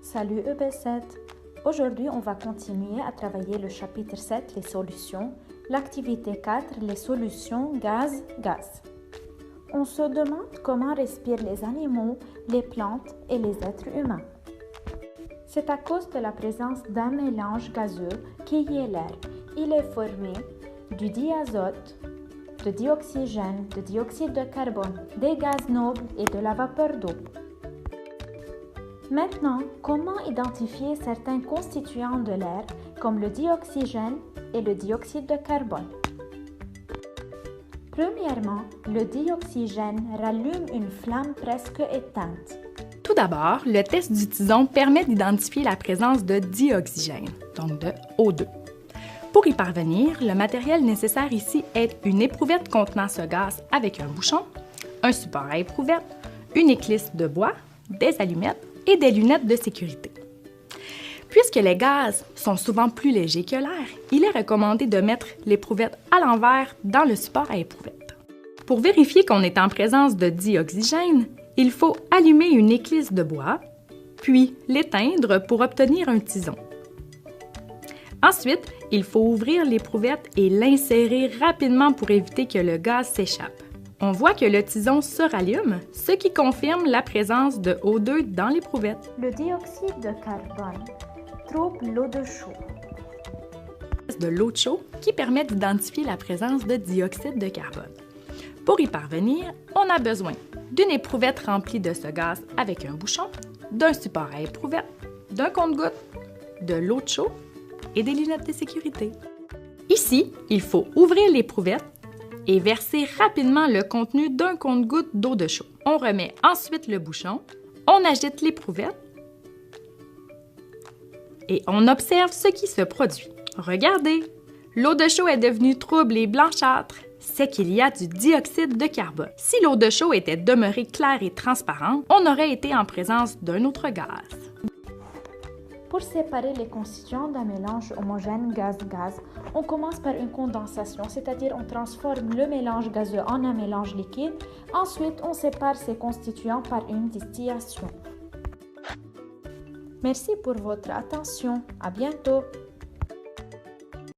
Salut EB7! Aujourd'hui, on va continuer à travailler le chapitre 7, les solutions, l'activité 4, les solutions gaz-gaz. On se demande comment respirent les animaux, les plantes et les êtres humains. C'est à cause de la présence d'un mélange gazeux qui est l'air. Il est formé du diazote, de dioxygène, de dioxyde de carbone, des gaz nobles et de la vapeur d'eau. Maintenant, comment identifier certains constituants de l'air comme le dioxygène et le dioxyde de carbone? Premièrement, le dioxygène rallume une flamme presque éteinte. Tout d'abord, le test du tison permet d'identifier la présence de dioxygène, donc de O2. Pour y parvenir, le matériel nécessaire ici est une éprouvette contenant ce gaz avec un bouchon, un support à éprouvette, une éclisse de bois, des allumettes et des lunettes de sécurité. Puisque les gaz sont souvent plus légers que l'air, il est recommandé de mettre l'éprouvette à l'envers dans le support à éprouvette. Pour vérifier qu'on est en présence de dioxygène, il faut allumer une éclisse de bois, puis l'éteindre pour obtenir un tison. Ensuite, il faut ouvrir l'éprouvette et l'insérer rapidement pour éviter que le gaz s'échappe. On voit que le tison se rallume, ce qui confirme la présence de O2 dans l'éprouvette. Le dioxyde de carbone trouble l'eau de chaud. De l'eau de chaud qui permet d'identifier la présence de dioxyde de carbone. Pour y parvenir, on a besoin d'une éprouvette remplie de ce gaz avec un bouchon, d'un support à éprouvette, d'un compte-gouttes, de l'eau de chaud et des lunettes de sécurité. Ici, il faut ouvrir l'éprouvette et verser rapidement le contenu d'un compte-gouttes d'eau de chaud. On remet ensuite le bouchon, on agite l'éprouvette et on observe ce qui se produit. Regardez, l'eau de chaud est devenue trouble et blanchâtre. C'est qu'il y a du dioxyde de carbone. Si l'eau de chaud était demeurée claire et transparente, on aurait été en présence d'un autre gaz. Pour séparer les constituants d'un mélange homogène gaz-gaz, on commence par une condensation, c'est-à-dire on transforme le mélange gazeux en un mélange liquide. Ensuite, on sépare ces constituants par une distillation. Merci pour votre attention. À bientôt!